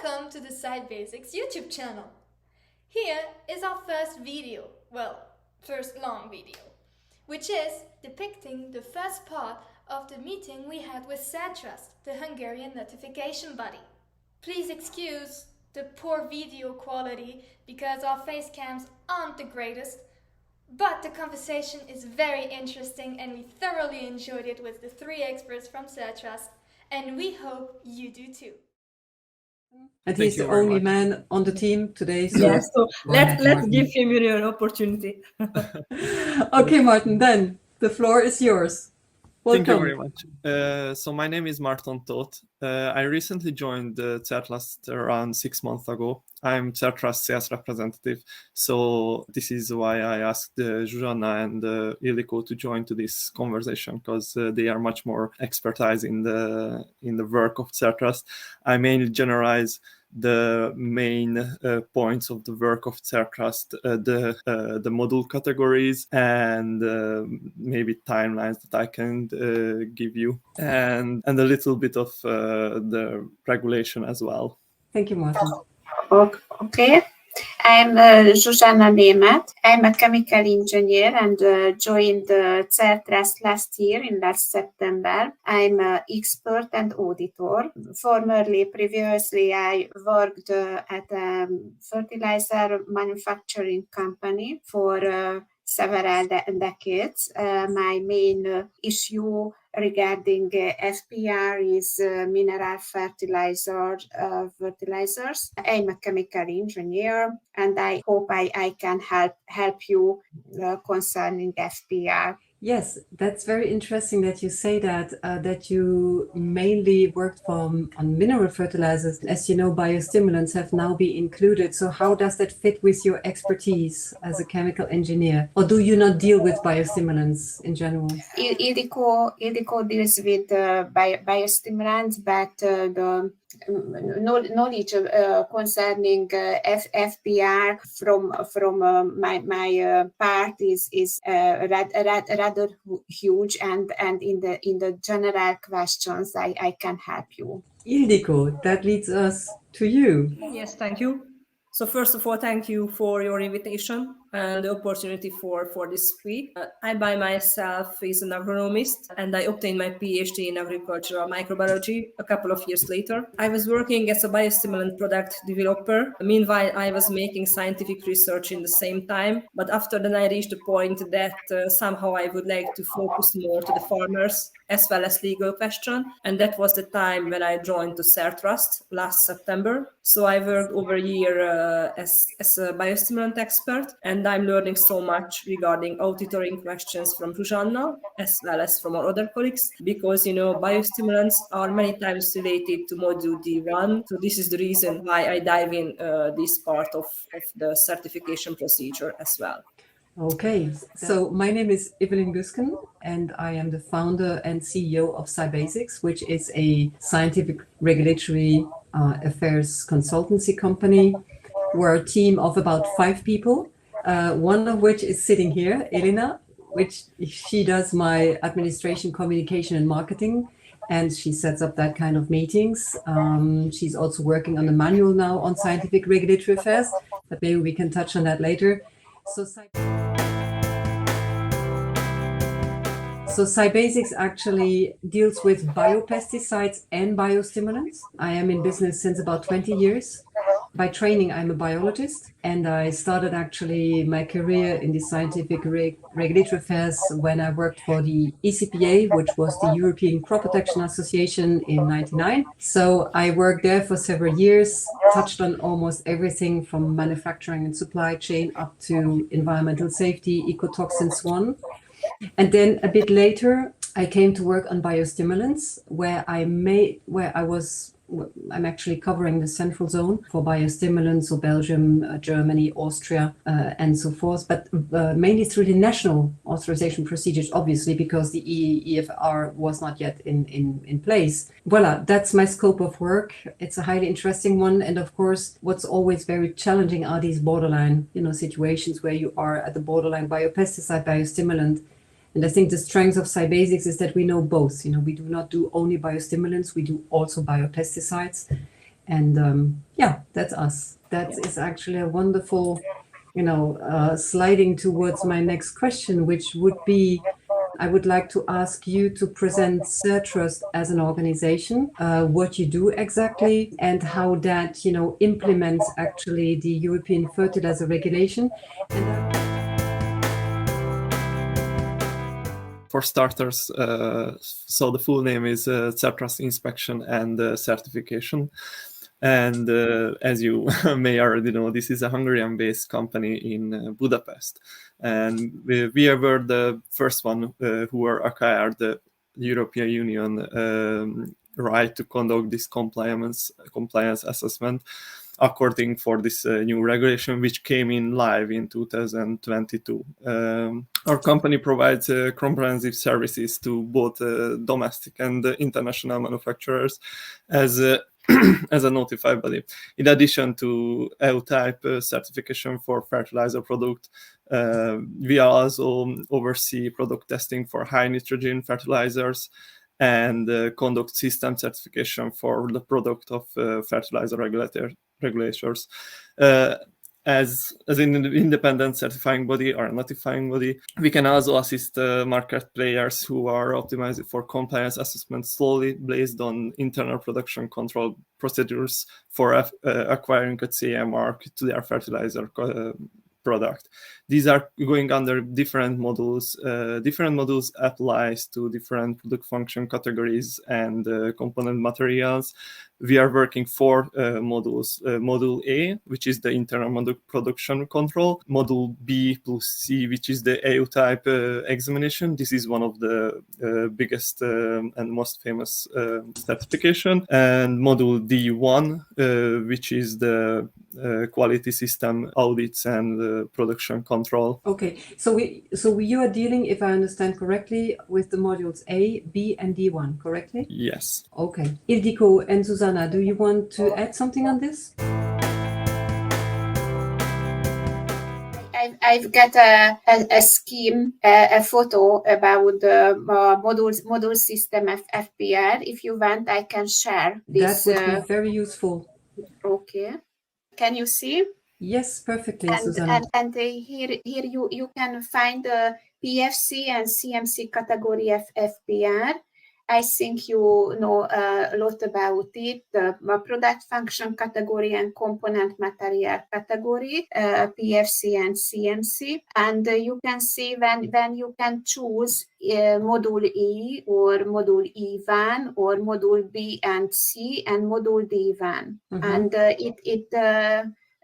Welcome to the sciBASICS YouTube channel. Here is our first video, first long video, which is depicting the first part of the meeting we had with CerTrust, the Hungarian notification body. Please excuse the poor video quality because our face cams aren't the greatest, but the conversation is very interesting and we thoroughly enjoyed it with the three experts from CerTrust, and we hope you do too. And he's the only man on the team today. So yes, so let's give him an opportunity. Okay, Martin, then the floor is yours. Welcome. Thank you very much. So my name is Marton. I recently joined CerTrust around 6 months ago. I'm CerTrust sales representative. So this is why I asked Zsuzsanna and Ildiko to join to this conversation, because they are much more expertise in the work of CerTrust. I mainly generalize the main points of the work of CerTrust, the module categories, and maybe timelines that I can give you, and a little bit of the regulation as well. Thank you, Martin. Okay. I'm Zsuzsanna. I'm a chemical engineer and joined CerTrust last September. I'm an expert and auditor. Previously, I worked at a fertilizer manufacturing company for several decades. My main issue regarding FPR is mineral fertilizers. I'm a chemical engineer, and I hope I can help you concerning FPR. Yes, that's very interesting that you say that you mainly worked on mineral fertilizers. As you know, biostimulants have now been included. So how does that fit with your expertise as a chemical engineer? Or do you not deal with biostimulants in general? Ildiko deals with biostimulants, but the knowledge concerning FPR from my part is rather huge, and in the general questions I can help you. Ildiko, that leads us to you. Yes, thank you. So first of all, thank you for your invitation and the opportunity for this speak. I by myself is an agronomist, and I obtained my PhD in agricultural microbiology a couple of years later. I was working as a biostimulant product developer. Meanwhile, I was making scientific research in the same time, but after then I reached the point that somehow I would like to focus more to the farmers as well as legal question, and that was the time when I joined the CerTrust last September. So I worked over a year as a biostimulant expert, and I'm learning so much regarding auditoring questions from Zsuzsanna as well as from our other colleagues, because biostimulants are many times related to module D1. So this is the reason why I dive in this part of the certification procedure as well. Okay, so my name is Evelyn Gusken, and I am the founder and CEO of sciBASICS, which is a scientific regulatory affairs consultancy company. We're a team of about 5 people, one of which is sitting here, Elena, which she does my administration, communication, and marketing, and she sets up that kind of meetings. She's also working on the manual now on scientific regulatory affairs, but maybe we can touch on that later. So sciBASICS actually deals with biopesticides and biostimulants. I am in business since about 20 years. By training, I'm a biologist, and I started actually my career in the scientific regulatory affairs when I worked for the ECPA, which was the European Crop Protection Association in '99. So I worked there for several years, touched on almost everything from manufacturing and supply chain up to environmental safety, ecotoxins, so on. And then a bit later, I came to work on biostimulants, I'm actually covering the central zone for biostimulants, so Belgium, Germany, Austria, and so forth, but mainly through the national authorization procedures, obviously, because the EFR was not yet in place. Voila, that's my scope of work. It's a highly interesting one. And of course, what's always very challenging are these borderline, situations where you are at the borderline biopesticide, biostimulant. And I think the strength of sciBASICS is that we know both. We do not do only biostimulants, we do also biopesticides. And yeah, that's us. That is actually a wonderful, sliding towards my next question, which would be, I would like to ask you to present CerTrust as an organization, what you do exactly, and how that, implements actually the European fertilizer regulation. For starters, so the full name is CerTrust Inspection and Certification. And as you may already know, this is a Hungarian-based company in Budapest. And we were the first one who acquired the European Union right to conduct this compliance assessment according for this new regulation, which came in live in 2022. Our company provides comprehensive services to both domestic and international manufacturers as a notified body. In addition to EU-type certification for fertilizer product, we also oversee product testing for high nitrogen fertilizers and conduct system certification for the product of fertilizer regulators. As an independent certifying body or notifying body, we can also assist market players who are optimizing for compliance assessment slowly based on internal production control procedures for acquiring a CE mark to their fertilizer product. These are going under different modules. Different modules applies to different product function categories and component materials. We are working 4 modules. Module A, which is the internal production control. Module B plus C, which is the EU type examination. This is one of the biggest and most famous certification. And module D1, which is the quality system audits and production control. Okay, so you are dealing, if I understand correctly, with the modules A, B, and D1, correctly? Yes. Okay. Ildiko and Zsuzsanna, do you want to add something on this? I've got a scheme, a photo about the module system FPR. If you want, I can share this. That would be very useful. Okay. Can you see? Yes, perfectly, Zsuzsanna. And here you can find the PFC and CMC category FPR. I think you know a lot about it. The product function category and component material category, PFC and CMC. And you can see when you can choose module E or module E1 or module B and C and module D1. Mm-hmm. And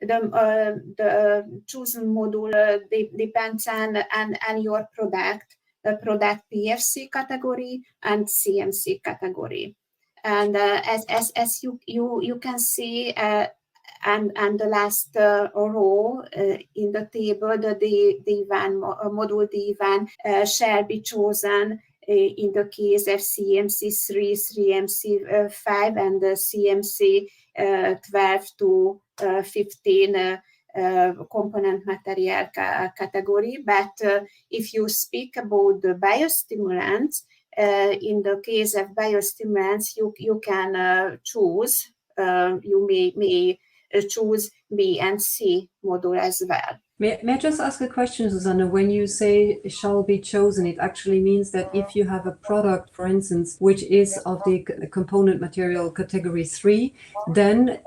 the chosen module depends on your product. The product PFC category and CMC category, and as you can see, and the last row in the table, the D1 module D1 shall be chosen in the case of CMC 3, CMC 5, and the CMC 12 to 15. Component material category, but if you speak about the biostimulants, in the case of biostimulants, you can choose. You may choose B and C module as well. May I just ask a question, Zsuzsanna? When you say shall be chosen, it actually means that if you have a product, for instance, which is of the component material category 3, then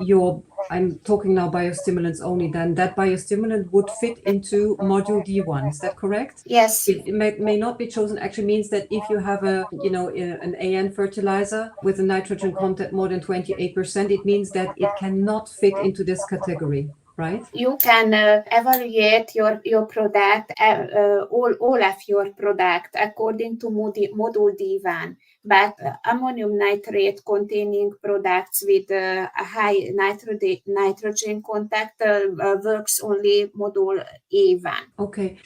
I'm talking now biostimulants only, then that biostimulant would fit into module D1. Is that correct? Yes. It may not be chosen actually means that if you have an AN fertilizer with a nitrogen content more than 28%, it means that it cannot fit into this category. Right. You can evaluate your product, all of your product according to module D1. But ammonium nitrate containing products with a high nitrogen content works only module A1. Okay.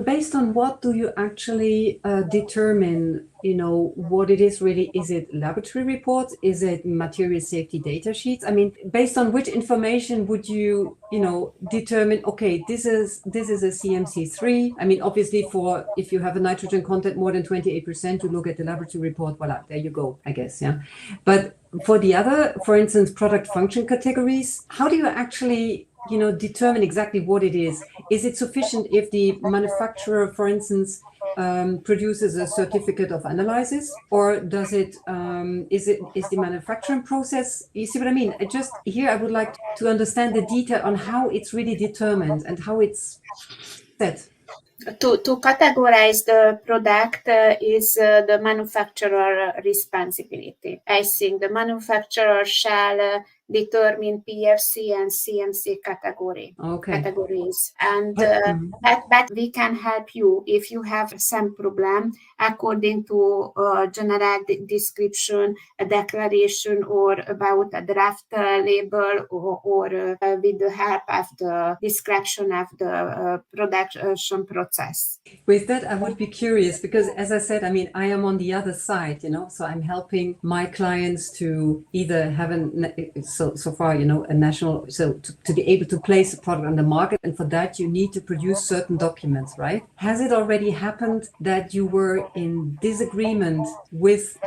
Based on what do you actually determine? What it is really? Is it laboratory reports? Is it material safety data sheets? I mean, based on which information would you, determine, okay, this is a CMC3. I mean, obviously if you have a nitrogen content more than 28%, you look at the laboratory report, voila, there you go, I guess, yeah. But for the other, for instance, product function categories, how do you actually, determine exactly what it is? Is it sufficient if the manufacturer, for instance, produces a certificate of analysis, or does it is the manufacturing process? You see what I mean? I would like to understand the detail on how it's really determined and how it's set. To categorize the product is the manufacturer responsibility. I think the manufacturer shall determine PFC and CMC categories, and but we can help you if you have some problem according to general description, a declaration, or about a draft label, or with the help of the description of the production process. With that, I would be curious because, as I said, I am on the other side, so I'm helping my clients to either have so far, a national, so to be able to place a product on the market. And for that, you need to produce certain documents, right? Has it already happened that you were in disagreement with,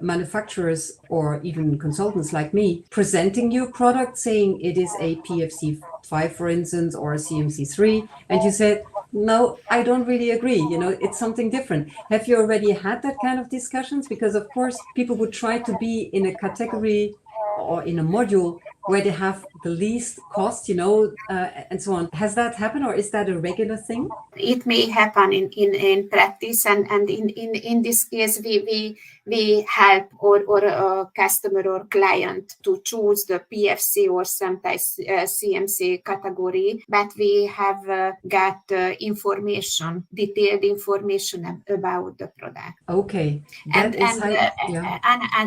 manufacturers or even consultants like me presenting your product, saying it is a PFC 5, for instance, or a CMC 3, and you said, no, I don't really agree, it's something different. Have you already had that kind of discussions? Because of course people would try to be in a category or in a module where they have the least cost, and so on. Has that happened, or is that a regular thing? It may happen in practice, and in this case we help or a customer or client to choose the PFC or sometimes CMC category, but we have got detailed information about the product. Okay. And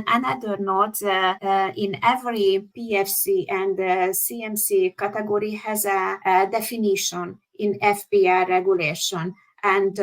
another note, in every PFC and CMC category has a definition in FPR regulation, and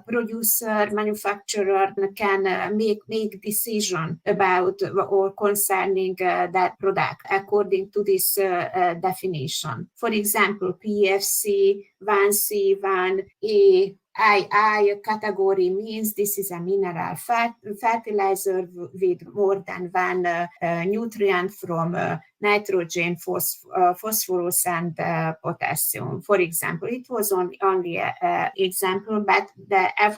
producer, manufacturer can make decision about or concerning that product according to this definition. For example, PFC 1C 1A II category means this is a mineral fertilizer with more than one nutrient from nitrogen, phosphorus, and potassium. For example, it was only an example, but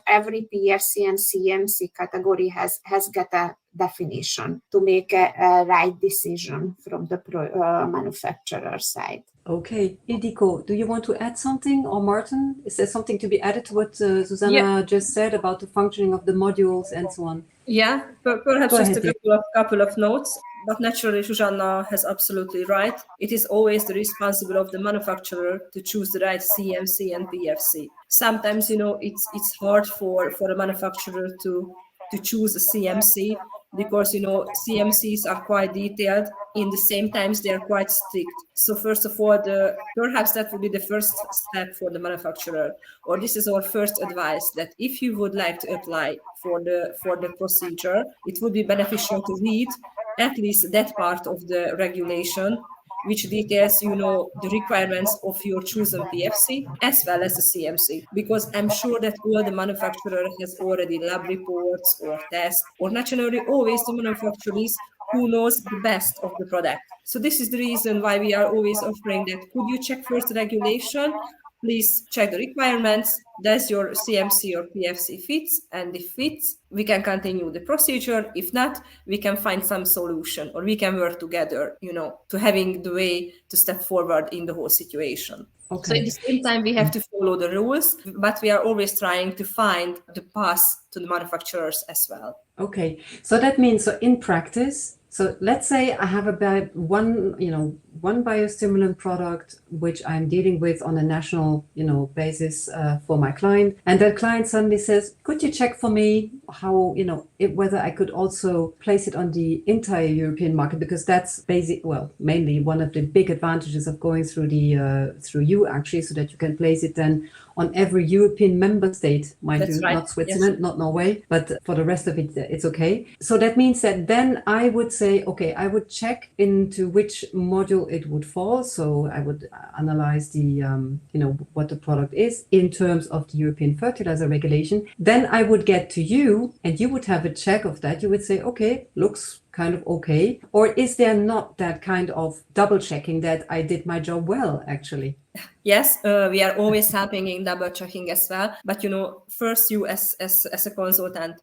every PFC and CMC category has got a definition to make a right decision from the manufacturer side. Okay. Ildiko, do you want to add something, or Marton? Is there something to be added to what Zsuzsanna just said about the functioning of the modules and so on? Yeah, perhaps just a couple of notes. But naturally, Zsuzsanna has absolutely right. It is always the responsibility of the manufacturer to choose the right CMC and PFC. Sometimes, it's hard for a manufacturer to choose a CMC because, CMCs are quite detailed. In the same times, they are quite strict. So first of all, perhaps that would be the first step for the manufacturer, or this is our first advice, that if you would like to apply for the procedure, it would be beneficial to read at least that part of the regulation, which details, the requirements of your chosen PFC as well as the CMC. Because I'm sure that all the manufacturer has already lab reports or tests, or naturally always the manufacturers who knows the best of the product. So this is the reason why we are always offering that. Could you check first the regulation? Please check the requirements. Does your CMC or PFC fits? And if fits, we can continue the procedure. If not, we can find some solution, or we can work together, to having the way to step forward in the whole situation. Okay. So at the same time, we have to follow the rules, but we are always trying to find the path to the manufacturers as well. Okay. So that means, in practice, so let's say I have one biostimulant product which I'm dealing with on a national, basis for my client, and that client suddenly says, "Could you check for me how, whether I could also place it on the entire European market?" Because that's mainly one of the big advantages of going through through you actually, so that you can place it then on every European member state, not Switzerland, not Norway, but for the rest of it, it's okay. So that means that then I would say, okay, I would check into which module it would fall. So I would analyze the, what the product is in terms of the European fertilizer regulation. Then I would get to you, and you would have a check of that. You would say, okay, looks kind of okay? Or is there not that kind of double checking that I did my job well, actually? Yes, we are always helping in double checking as well. But first you as a consultant,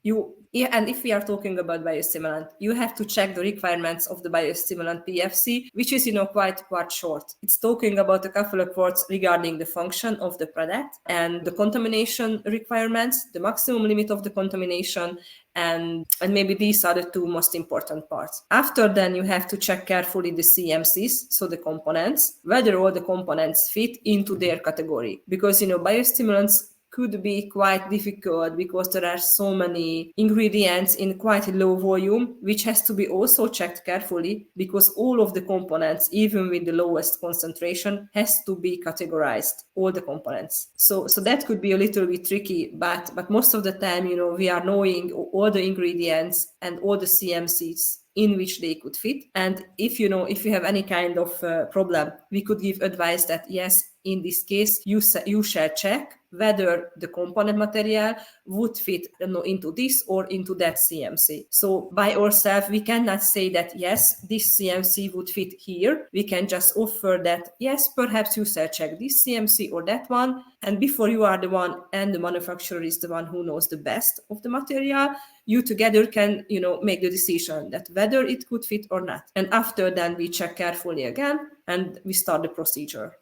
and if we are talking about biostimulant, you have to check the requirements of the biostimulant PFC, which is quite short. It's talking about a couple of words regarding the function of the product and the contamination requirements, the maximum limit of the contamination, and maybe these are the two most important parts. After then, you have to check carefully the CMCs, so the components, whether all the components fit into their category. Because, biostimulants could be quite difficult because there are so many ingredients in quite a low volume, which has to be also checked carefully because all of the components, even with the lowest concentration, has to be categorized, all the components. So that could be a little bit tricky, but most of the time, we are knowing all the ingredients and all the CMCs in which they could fit. And if you have any kind of problem, we could give advice that yes, in this case, you shall check whether the component material would fit into this or into that CMC. So by ourselves, we cannot say that yes, this CMC would fit here. We can just offer that yes, perhaps you shall check this CMC or that one. And before you are the one and the manufacturer is the one who knows the best of the material, you together can make the decision that whether it could fit or not. And after then we check carefully again and we start the procedure.